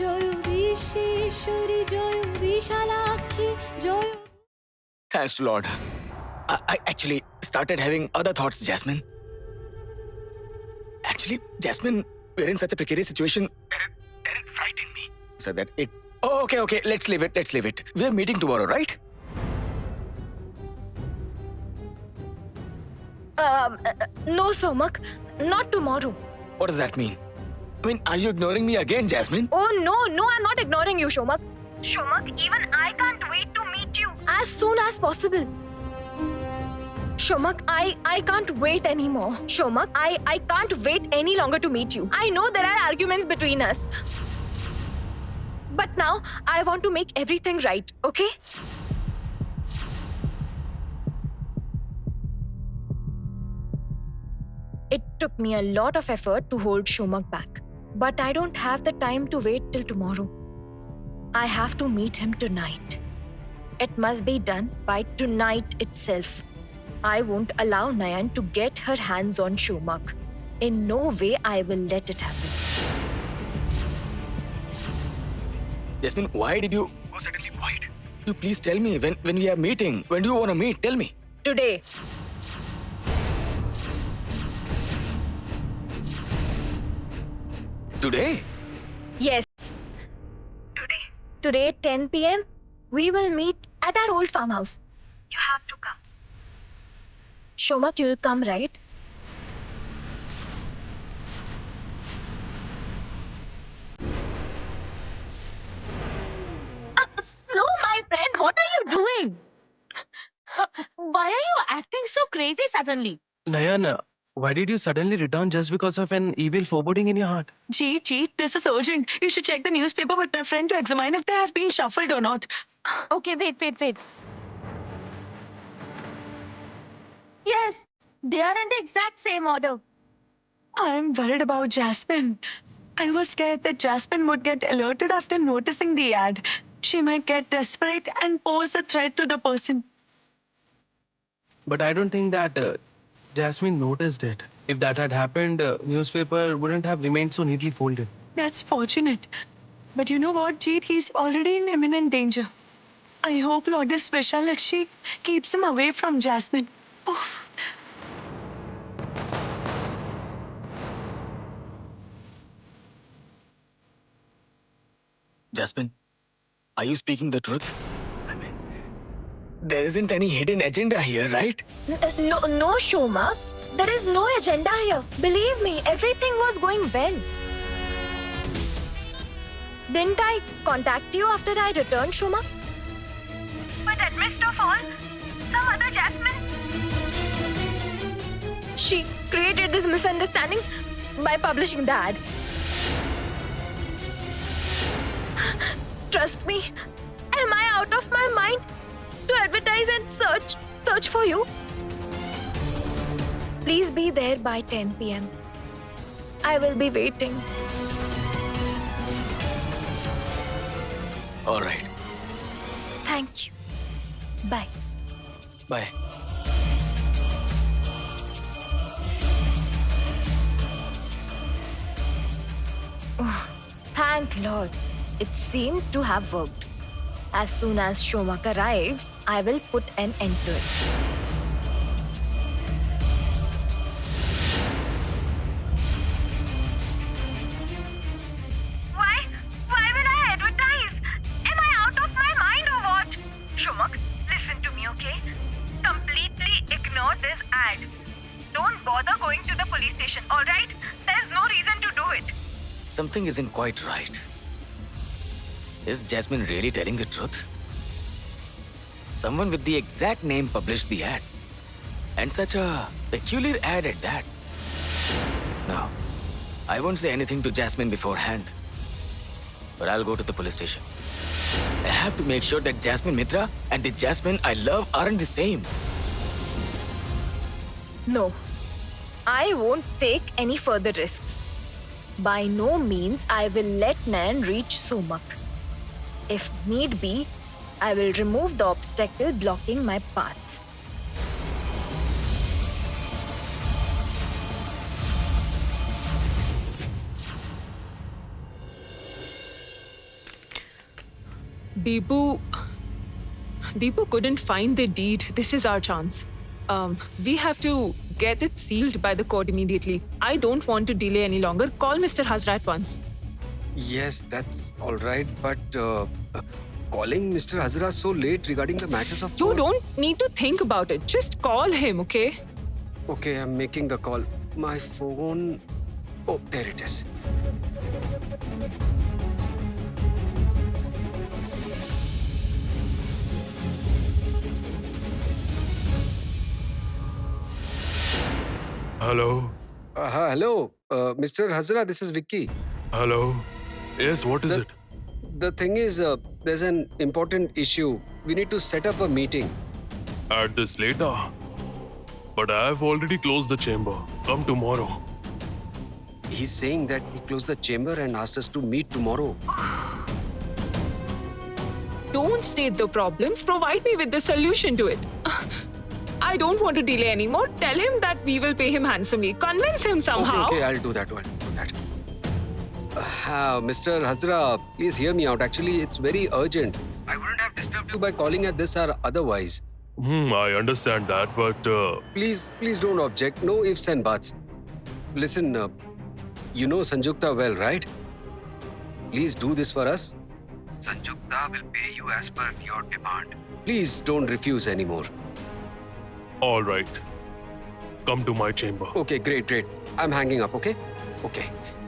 Joy Bishweshwari Joy Bishalakshi Joy Thanks to Lord. I actually started having other thoughts, Jasmine. Actually, Jasmine, we're in such a precarious situation. It frightened me. So that it... Oh, okay, let's leave it. We're meeting tomorrow, right? No, Somak. Not tomorrow. What does that mean? I mean, are you ignoring me again, Jasmine? Oh, no, I'm not ignoring you, Shomak. Shomak, even I can't wait to meet you as soon as possible. Shomak, I can't wait anymore. Shomak, I can't wait any longer to meet you. I know there are arguments between us. But now, I want to make everything right, okay? It took me a lot of effort to hold Shomak back. But I don't have the time to wait till tomorrow. I have to meet him tonight. It must be done by tonight itself. I won't allow Nayan to get her hands on Shomak. In no way I will let it happen. Jasmine, why did you go suddenly quiet? You please tell me when we are meeting. When do you want to meet? Tell me. Today. Today? Yes. Today, 10 p.m., we will meet at our old farmhouse. You have to come. Shomak, you'll come, right? Slow, my friend. What are you doing? Why are you acting so crazy suddenly? Nayan, why did you suddenly return just because of an evil foreboding in your heart? Jeet, this is urgent. You should check the newspaper with my friend to examine if they have been shuffled or not. Okay, wait. Yes, they are in the exact same order. I'm worried about Jasmine. I was scared that Jasmine would get alerted after noticing the ad. She might get desperate and pose a threat to the person. But I don't think that Jasmine noticed it. If that had happened, newspaper wouldn't have remained so neatly folded. That's fortunate. But you know what, Jeet? He's already in imminent danger. I hope Lourdes Vishalakshi keeps him away from Jasmine. Oof. Jasmine, are you speaking the truth? I mean, there isn't any hidden agenda here, right? No, Shomak. There is no agenda here. Believe me, everything was going well. Didn't I contact you after I returned, Shomak? But amidst of all, some other Jasmine. She created this misunderstanding by publishing the ad. Trust me, am I out of my mind to advertise and search for you? Please be there by 10 p.m. I will be waiting. All right. Thank you. Bye. Bye. Thank Lord. It seemed to have worked. As soon as Shomak arrives, I will put an end to it. Why will I advertise? Am I out of my mind or what? Shomak, listen to me, okay? Completely ignore this ad. Don't bother going to the police station, alright? There's no reason to do it. Something isn't quite right. Is Jasmine really telling the truth? Someone with the exact name published the ad. And such a peculiar ad at that. Now, I won't say anything to Jasmine beforehand. But I'll go to the police station. I have to make sure that Jasmine Mitra and the Jasmine I love aren't the same. No, I won't take any further risks. By no means I will let Nayan reach Somak. If need be, I will remove the obstacle blocking my path. Deepu couldn't find the deed. This is our chance. We have to get it sealed by the court immediately. I don't want to delay any longer. Call Mr. Hazra at once. Yes, that's all right, but calling Mr. Hazra so late regarding the matters of You court- don't need to think about it. Just call him, okay? Okay, I'm making the call. My phone. Oh, there it is. Hello? Hello, Mr. Hazra, this is Vicky. Hello? Yes, what is The- it? The thing is, there's an important issue. We need to set up a meeting. At this late hour? But I've already closed the chamber. Come tomorrow. He's saying that he closed the chamber and asked us to meet tomorrow. Don't state the problems. Provide me with the solution to it. I don't want to delay anymore. Tell him that we will pay him handsomely. Convince him somehow. Okay, I'll do that. Mr. Hazra, please hear me out. Actually, it's very urgent. I wouldn't have disturbed you by calling at this or otherwise. I understand that, but Please don't object. No ifs and buts. Listen, you know Sanjukta well, right? Please do this for us. Sanjukta will pay you as per your demand. Please don't refuse anymore. all right. Come to my chamber. Okay, great. I'm hanging up, okay? Okay.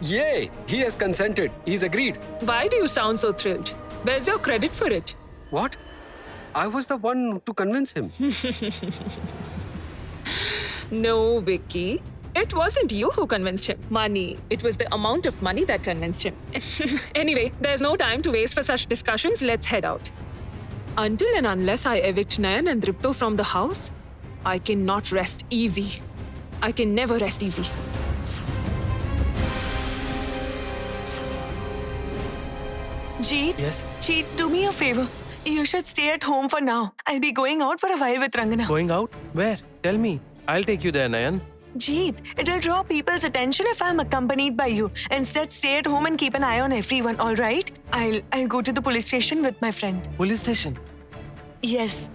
Yay! He has consented. He's agreed. Why do you sound so thrilled? Where's your credit for it? What? I was the one to convince him. No, Vicky. It wasn't you who convinced him. Money. It was the amount of money that convinced him. Anyway, there's no time to waste for such discussions. Let's head out. Until and unless I evict Nayan and Dripto from the house, I cannot rest easy. I can never rest easy. Jeet, Yes? Jeet, do me a favor. You should stay at home for now. I'll be going out for a while with Rangana. Going out? Where? Tell me. I'll take you there, Nayan. Jeet, it'll draw people's attention if I'm accompanied by you. Instead, stay at home and keep an eye on everyone, all right? I'll go to the police station with my friend. Police station. Yes,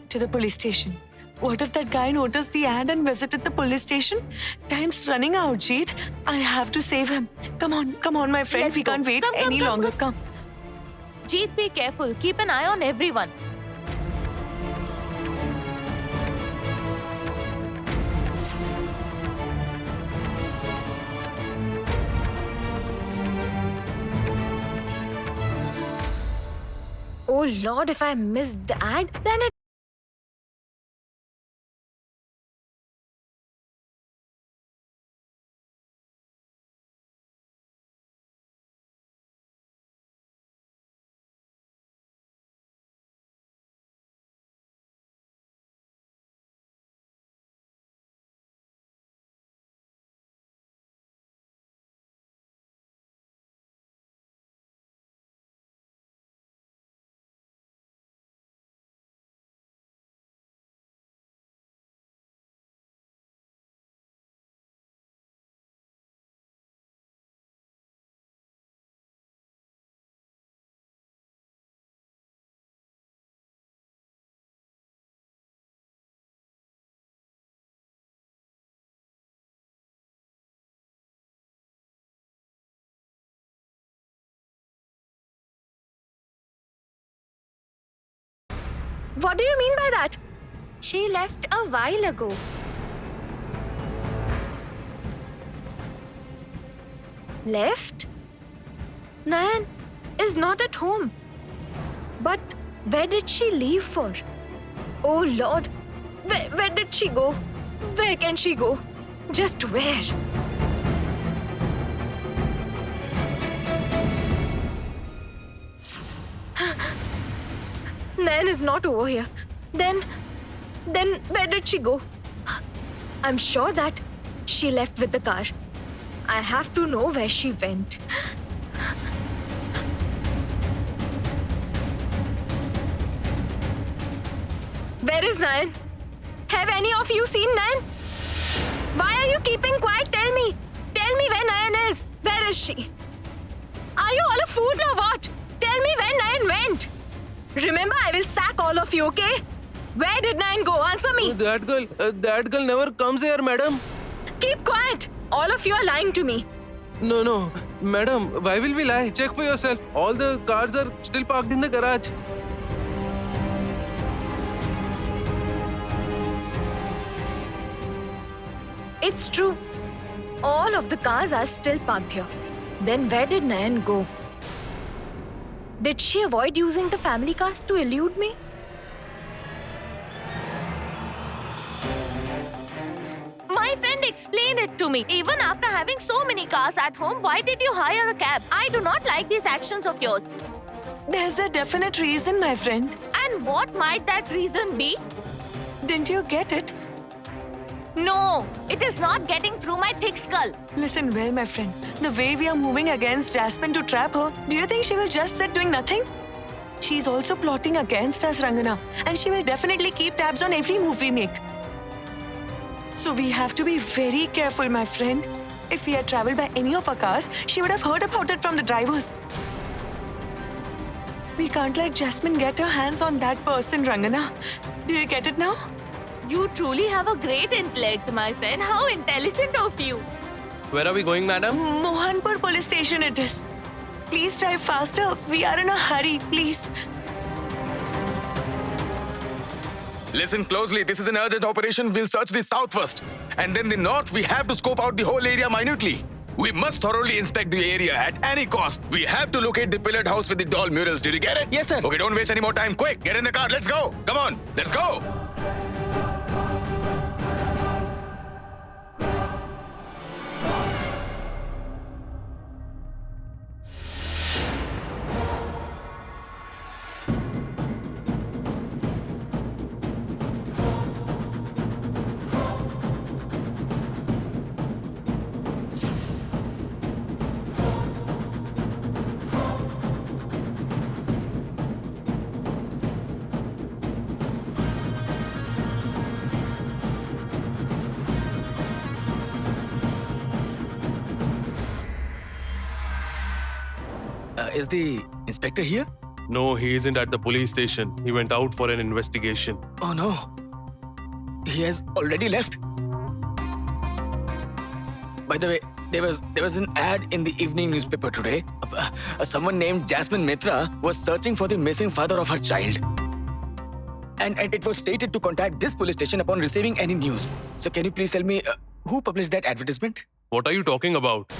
to the police station. What if that guy noticed the ad and visited the police station? Time's running out, Jeet. I have to save him. Come on, my friend. Let's we go. can't wait Come, any come, longer. Come. Jeet, be careful. Keep an eye on everyone. Oh Lord, if I missed the ad, then it. What do you mean by that? She left a while ago. Left? Nayan is not at home. But where did she leave for? Oh Lord, where did she go? Where can she go? Just where? Nayan is not over here. Then where did she go? I'm sure that she left with the car. I have to know where she went. Where is Nayan? Have any of you seen Nayan? Why are you keeping quiet? Tell me. Tell me where Nayan is. Where is she? Are you all a fools or what? Tell me where Nayan went. all of you, okay? Where did Nayan go? Answer me. That girl never comes here, madam. Keep quiet. All of you are lying to me. No, madam. Why will we lie? Check for yourself. All the cars are still parked in the garage. It's true. All of the cars are still parked here. Then where did Nayan go? Did she avoid using the family cars to elude me? My friend explained it to me. Even after having so many cars at home, why did you hire a cab? I do not like these actions of yours. There's a definite reason, my friend. And what might that reason be? Didn't you get it? No, it is not getting through my thick skull. Listen well, my friend. The way we are moving against Jasmine to trap her, do you think she will just sit doing nothing? She's also plotting against us, Rangana. And she will definitely keep tabs on every move we make. So we have to be very careful, my friend. If we had traveled by any of our cars, she would have heard about it from the drivers. We can't let Jasmine get her hands on that person, Rangana. Do you get it now? You truly have a great intellect, my friend. How intelligent of you. Where are we going, madam? Mohanpur police station it is. Please drive faster. We are in a hurry, please. Listen closely. This is an urgent operation. We'll search the south first. And then the north, we have to scope out the whole area minutely. We must thoroughly inspect the area at any cost. We have to locate the pillared house with the doll murals. Did you get it? Yes, sir. Okay, don't waste any more time. Quick, get in the car. Let's go. Come on, let's go. Is the inspector here? No, he isn't at the police station. He went out for an investigation. Oh no. He has already left. By the way, there was an ad in the evening newspaper today. Someone named Jasmine Mitra was searching for the missing father of her child. And it was stated to contact this police station upon receiving any news. So can you please tell me who published that advertisement? What are you talking about?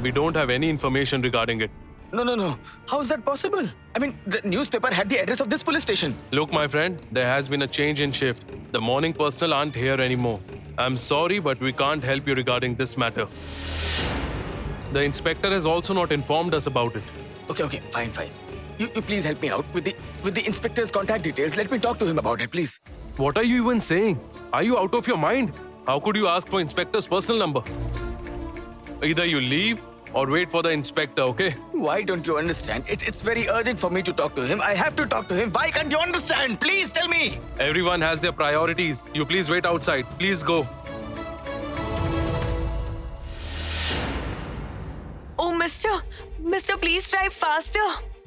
We don't have any information regarding it. No. How is that possible? I mean, the newspaper had the address of this police station. Look, my friend, there has been a change in shift. The morning personnel aren't here anymore. I'm sorry, but we can't help you regarding this matter. The inspector has also not informed us about it. Okay, fine. You please help me out with the inspector's contact details. Let me talk to him about it, please. What are you even saying? Are you out of your mind? How could you ask for inspector's personal number? Either you leave or wait for the inspector, okay? Why don't you understand? It's very urgent for me to talk to him. I have to talk to him. Why can't you understand? Please tell me. Everyone has their priorities. You please wait outside. Please go. Oh, Mister, please drive faster.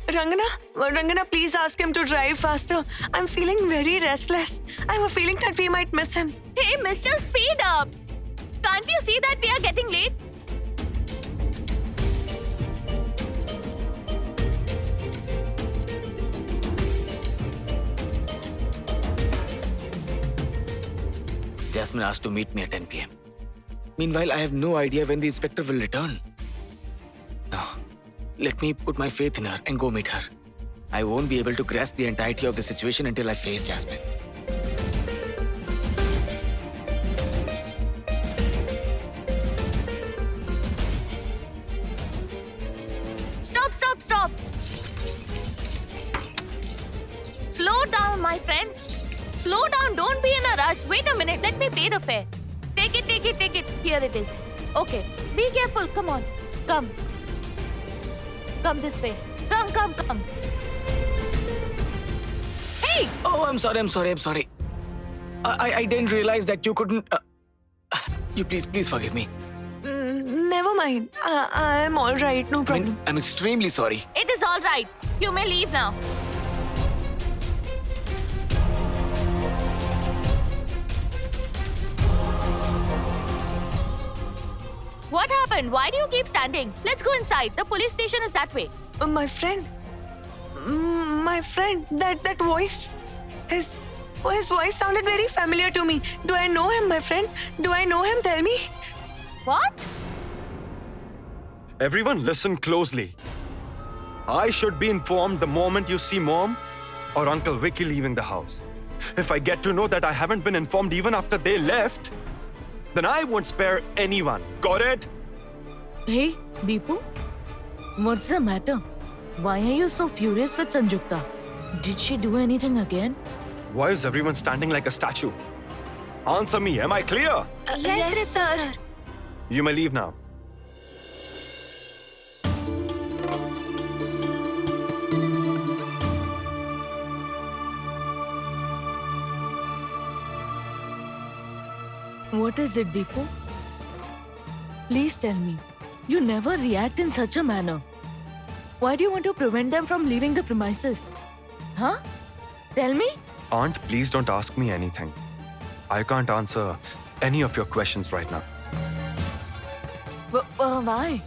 Rangana, please ask him to drive faster. I'm feeling very restless. I have a feeling that we might miss him. Hey, mister, speed up. Can't you see that we are getting late? Jasmine asked to meet me at 10 p.m. Meanwhile, I have no idea when the inspector will return. No. Let me put my faith in her and go meet her. I won't be able to grasp the entirety of the situation until I face Jasmine. Stop. Slow down, my friend. Slow down. Don't be in a rush. Wait a minute. Let me pay the fare. Take it. Here it is. Okay. Be careful. Come on. Come this way. Come. Hey! Oh, I'm sorry. I didn't realize that you couldn't... You please forgive me. Never mind. I'm all right. No problem. I'm extremely sorry. It is all right. You may leave now. What happened? Why do you keep standing? Let's go inside. The police station is that way. My friend. My friend. That voice. His voice sounded very familiar to me. Do I know him, my friend? Do I know him? Tell me. What? Everyone listen closely. I should be informed the moment you see Mom or Uncle Vicky leaving the house. If I get to know that I haven't been informed even after they left, then I won't spare anyone. Got it? Hey, Deepu. What's the matter? Why are you so furious with Sanjukta? Did she do anything again? Why is everyone standing like a statue? Answer me, am I clear? Yes, sir. You may leave now. What is it, Deepu? Please tell me. You never react in such a manner. Why do you want to prevent them from leaving the premises? Huh? Tell me. Aunt, please don't ask me anything. I can't answer any of your questions right now. Why?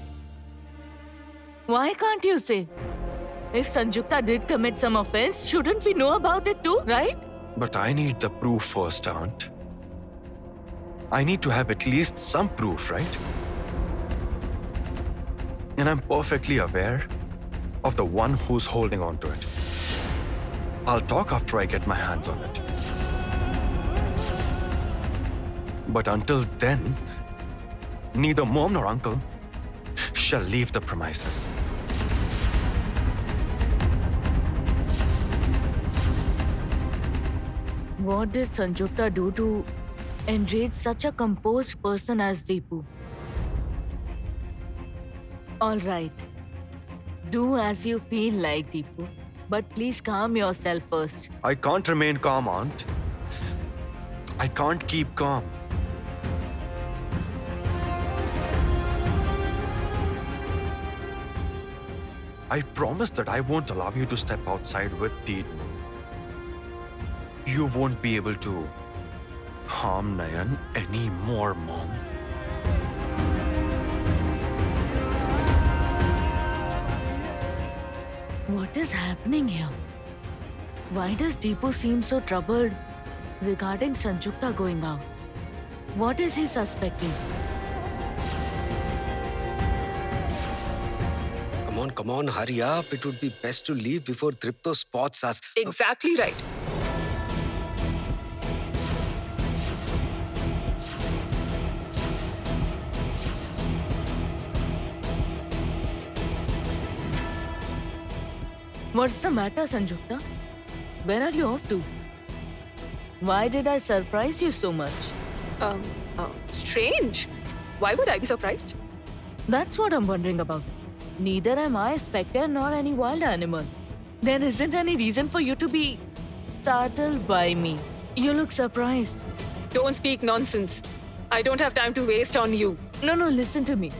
Why can't you say? If Sanjukta did commit some offense, shouldn't we know about it too, right? But I need the proof first, Aunt. I need to have at least some proof, right? And I'm perfectly aware of the one who's holding on to it. I'll talk after I get my hands on it. But until then, neither Mom nor Uncle shall leave the premises. What did Sanjukta do to enrage such a composed person as Deepu? All right. Do as you feel like, Deepu. But please calm yourself first. I can't remain calm, Aunt. I can't keep calm. I promise that I won't allow you to step outside with Deed. You won't be able to harm Nayan anymore, Mom. What is happening here? Why does Deepu seem so troubled regarding Sanjukta going out? What is he suspecting? Come on, hurry up. It would be best to leave before Tripto spots us. Exactly right. What's the matter, Sanjukta? Where are you off to? Why did I surprise you so much? Strange. Why would I be surprised? That's what I'm wondering about. Neither am I a spectre nor any wild animal. There isn't any reason for you to be startled by me. You look surprised. Don't speak nonsense. I don't have time to waste on you. No, listen to me.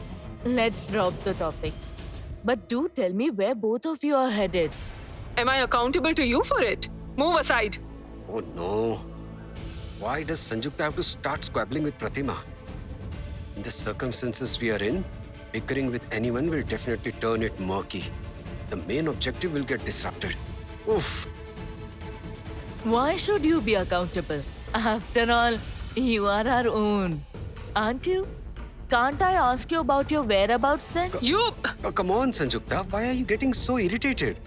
Let's drop the topic. But do tell me where both of you are headed. Am I accountable to you for it? Move aside. Oh no. Why does Sanjukta have to start squabbling with Pratima? In the circumstances we are in, bickering with anyone will definitely turn it murky. The main objective will get disrupted. Oof. Why should you be accountable? After all, you are our own. Aren't you? Can't I ask you about your whereabouts then? You... Oh, come on, Sanjukta. Why are you getting so irritated?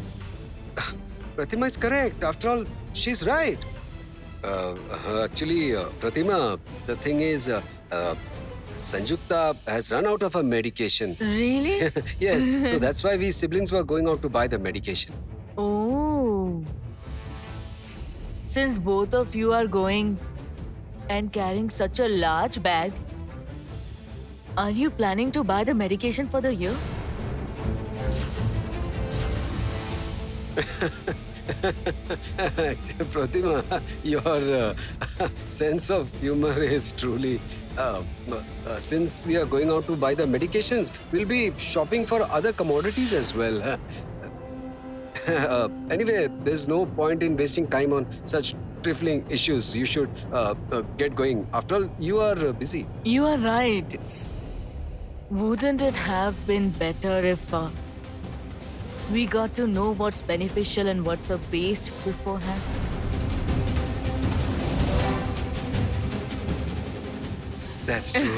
Pratima is correct. After all, she's right. Actually, Pratima, the thing is, Sanjukta has run out of her medication. Really? Yes, so that's why we siblings were going out to buy the medication. Oh. Since both of you are going and carrying such a large bag, are you planning to buy the medication for the year? Pratima, your sense of humor is truly... since we are going out to buy the medications, we'll be shopping for other commodities as well. Anyway, there's no point in wasting time on such trifling issues. You should get going. After all, you are busy. You are right. Wouldn't it have been better if we got to know what's beneficial and what's a waste beforehand? That's true.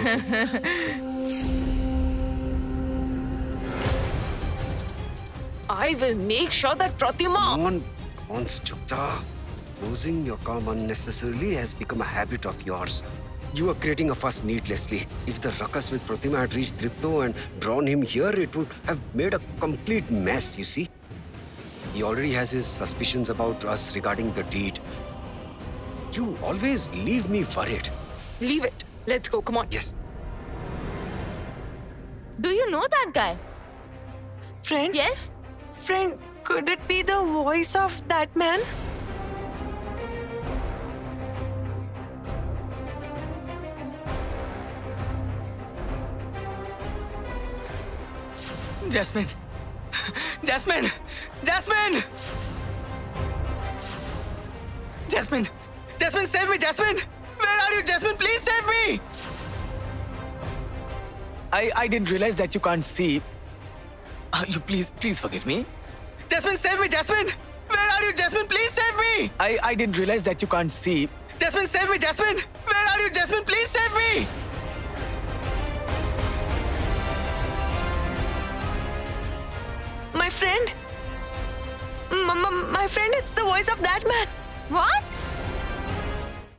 I will make sure that Pratima. Come on, Sanjukta. Losing your calm unnecessarily has become a habit of yours. You are creating a fuss needlessly. If the ruckus with Pratima had reached Tripto and drawn him here, it would have made a complete mess, you see. He already has his suspicions about us regarding the deed. You always leave me worried. Leave it. Let's go. Come on. Yes. Do you know that guy? Friend? Yes? Friend, could it be the voice of that man? Jasmine! Jasmine! Jasmine! Jasmine! Jasmine, save me, Jasmine! Where are you, Jasmine? Please save me! I didn't realize that you can't see. You please forgive me. Jasmine, save me, Jasmine! Where are you, Jasmine? Please save me! I didn't realize that you can't see. Jasmine, save me, Jasmine! Where are you, Jasmine? Please save me! My friend? My friend, it's the voice of that man. What?